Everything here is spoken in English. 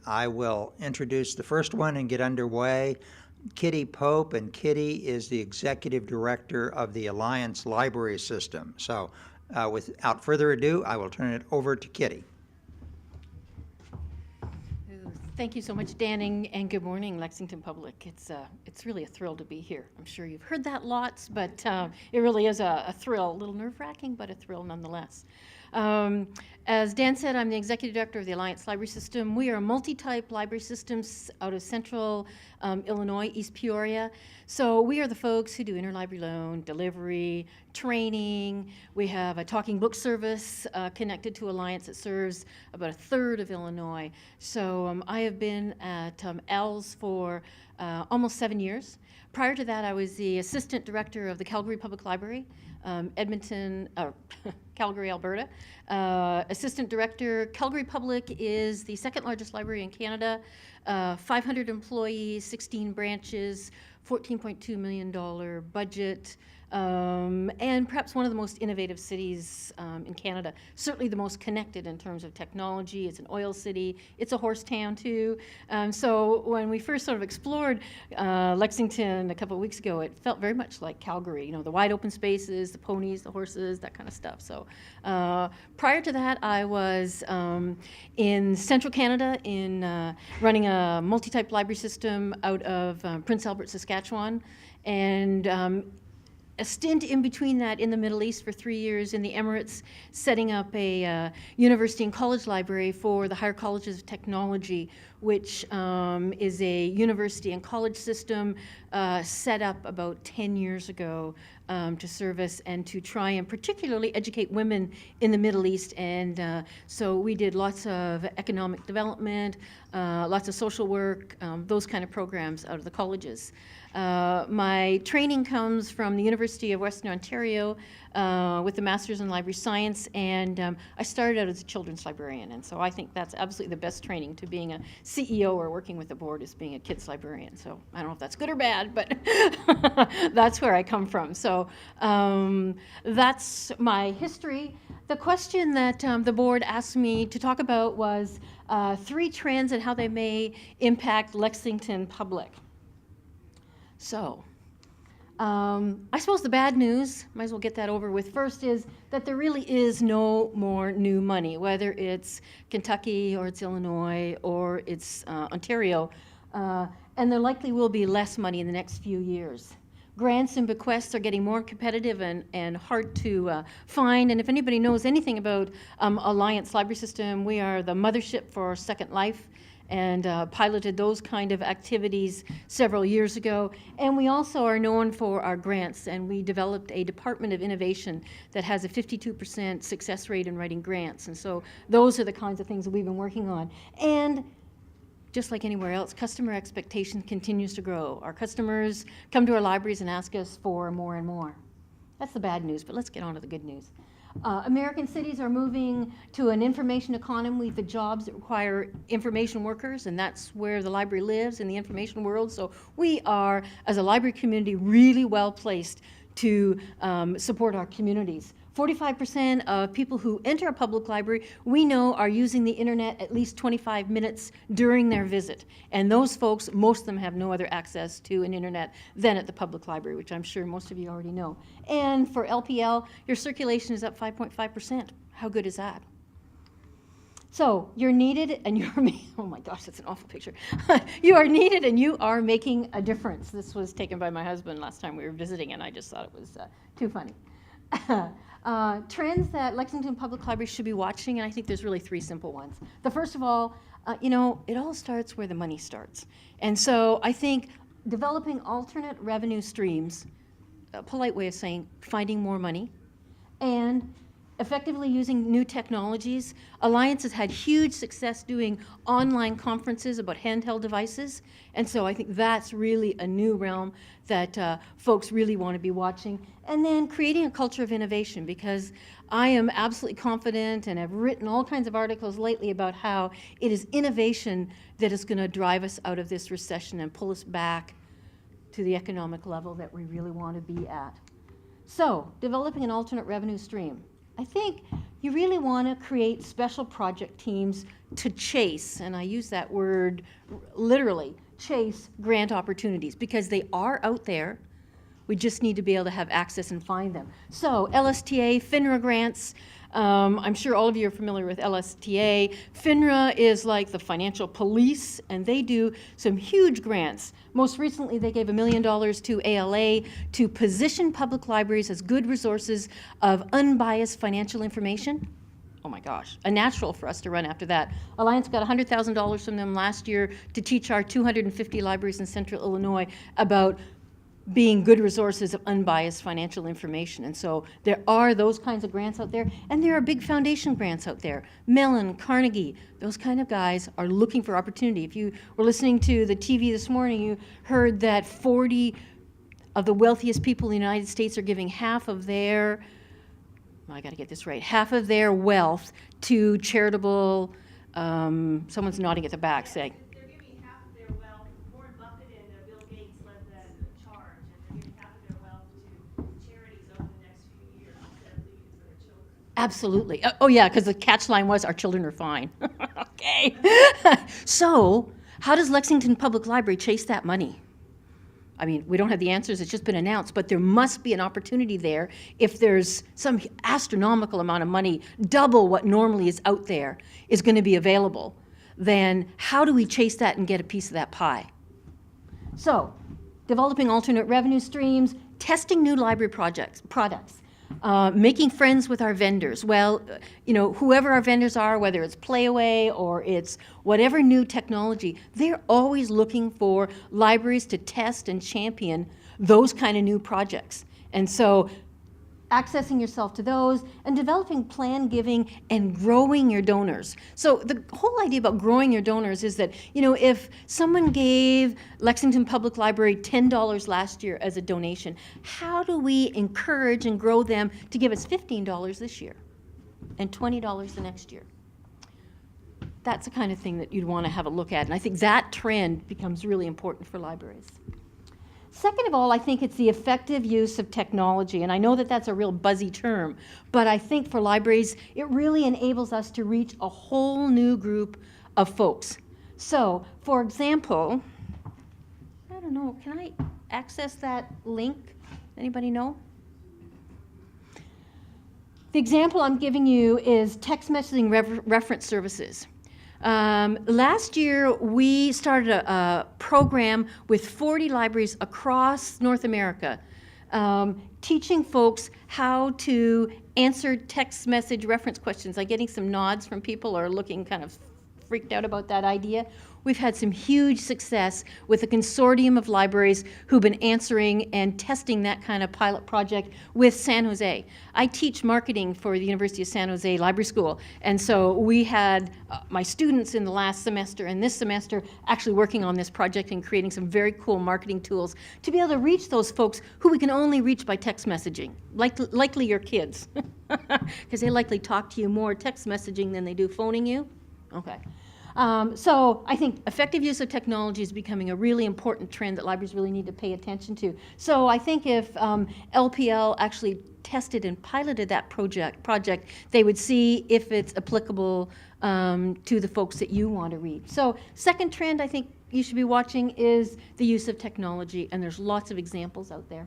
I will introduce the first one and get underway. Kitty Pope, and Kitty is the Executive Director of the Alliance Library System. So without further ado, I will turn it over to Kitty. Thank you so much, Dan, and good morning, Lexington Public. It's really a thrill to be here. I'm sure you've heard that lots, but it really is a thrill, a little nerve-wracking, but a thrill nonetheless. As Dan said, I'm the Executive Director of the Alliance Library System. We are a multi-type library systems out of central Illinois, East Peoria. So we are the folks who do interlibrary loan, delivery, training. We have a talking book service connected to Alliance that serves about a third of Illinois. So I have been at ELS for almost 7 years. Prior to that, I was the Assistant Director of the Calgary Public Library, Calgary, Alberta. Assistant Director, Calgary Public is the second largest library in Canada, 500 employees, 16 branches, $14.2 million budget, and perhaps one of the most innovative cities in Canada. Certainly the most connected in terms of technology. It's an oil city. It's a horse town too. So when we first sort of explored Lexington a couple of weeks ago, it felt very much like Calgary. You know, the wide open spaces, the ponies, the horses, that kind of stuff. So prior to that, I was in central Canada in running a multi-type library system out of Prince Albert, Saskatchewan, and a stint in between that in the Middle East for 3 years in the Emirates, setting up a university and college library for the Higher Colleges of Technology, which is a university and college system set up about 10 years ago to service and to try and particularly educate women in the Middle East. And so we did lots of economic development, lots of social work, those kind of programs out of the colleges. My training comes from the University of Western Ontario with a Master's in Library Science, and I started out as a children's librarian, and so I think that's absolutely the best training to being a CEO or working with the board is being a kids librarian. So I don't know if that's good or bad, but that's where I come from. So that's my history. The question that the board asked me to talk about was 3 trends and how they may impact Lexington Public. So, I suppose the bad news, might as well get that over with first, is that there really is no more new money, whether it's Kentucky or it's Illinois or it's Ontario, and there likely will be less money in the next few years. Grants and bequests are getting more competitive and hard to find, and if anybody knows anything about Alliance Library System, we are the mothership for Second Life, and piloted those kind of activities several years ago. And we also are known for our grants, and we developed a Department of Innovation that has a 52% success rate in writing grants. And so those are the kinds of things that we've been working on. And just like anywhere else, customer expectation continues to grow. Our customers come to our libraries and ask us for more and more. That's the bad news, but let's get on to the good news. American cities are moving to an information economy with jobs that require information workers, and that's where the library lives, in the information world. So we are, as a library community, really well placed to support our communities. 45% of people who enter a public library we know are using the internet at least 25 minutes during their visit. And those folks, most of them have no other access to an internet than at the public library, which I'm sure most of you already know. And for LPL, your circulation is up 5.5%. How good is that? So you're needed and you're, oh my gosh, that's an awful picture. You are needed and you are making a difference. This was taken by my husband last time we were visiting, and I just thought it was too funny. Trends that Lexington Public Library should be watching, and I think there's really 3 simple ones. The first of all, you know, it all starts where the money starts. And so I think developing alternate revenue streams, a polite way of saying finding more money, and effectively using new technologies. Alliance has had huge success doing online conferences about handheld devices, and so I think that's really a new realm that folks really want to be watching. And then creating a culture of innovation, because I am absolutely confident and have written all kinds of articles lately about how it is innovation that is going to drive us out of this recession and pull us back to the economic level that we really want to be at. So, developing an alternate revenue stream. I think you really want to create special project teams to chase, and I use that word literally, chase grant opportunities, because they are out there. We just need to be able to have access and find them. So LSTA, FINRA grants, I'm sure all of you are familiar with LSTA. FINRA is like the financial police, and they do some huge grants. Most recently, they gave $1 million to ALA to position public libraries as good resources of unbiased financial information. Oh my gosh, a natural for us to run after that. Alliance got $100,000 from them last year to teach our 250 libraries in Central Illinois about being good resources of unbiased financial information. And so there are those kinds of grants out there, and there are big foundation grants out there. Mellon, Carnegie, those kind of guys are looking for opportunity. If you were listening to the TV this morning, you heard that 40 of the wealthiest people in the United States are giving half of their, I gotta get this right, half of their wealth to charitable, someone's nodding at the back saying, They're giving half of their wealth. Warren Buffett and Bill Gates led that charge, and they're giving half of their wealth to charities over the next few years instead of leaving it for their children. absolutely. Oh yeah, because the catch line was, our children are fine. Okay. So how does Lexington Public Library chase that money? I mean, we don't have the answers, it's just been announced, but there must be an opportunity there if there's some astronomical amount of money, double what normally is out there, is going to be available. Then how do we chase that and get a piece of that pie? So, developing alternate revenue streams, testing new library products, making friends with our vendors. Well, you know, whoever our vendors are, whether it's Playaway or it's whatever new technology, they're always looking for libraries to test and champion those kind of new projects. And so accessing yourself to those and developing plan giving and growing your donors. So the whole idea about growing your donors is that, you know, if someone gave Lexington Public Library $10 last year as a donation, how do we encourage and grow them to give us $15 this year and $20 the next year? That's the kind of thing that you'd want to have a look at, and I think that trend becomes really important for libraries. Second of all, I think it's the effective use of technology, and I know that that's a real buzzy term, but I think for libraries, it really enables us to reach a whole new group of folks. So, for example, I don't know, can I access that link? Anybody know? The example I'm giving you is text messaging reference services. Last year, we started a program with 40 libraries across North America, teaching folks how to answer text message reference questions. I'm getting some nods from people who are looking kind of freaked out about that idea. We've had some huge success with a consortium of libraries who've been answering and testing that kind of pilot project with San Jose. I teach marketing for the University of San Jose Library School, and so we had my students in the last semester and this semester actually working on this project and creating some very cool marketing tools to be able to reach those folks who we can only reach by text messaging, likely your kids, because they likely talk to you more text messaging than they do phoning you. Okay. So I think effective use of technology is becoming a really important trend that libraries really need to pay attention to. So I think if LPL actually tested and piloted that project, they would see if it's applicable to the folks that you want to reach. So second trend I think you should be watching is the use of technology, and there's lots of examples out there.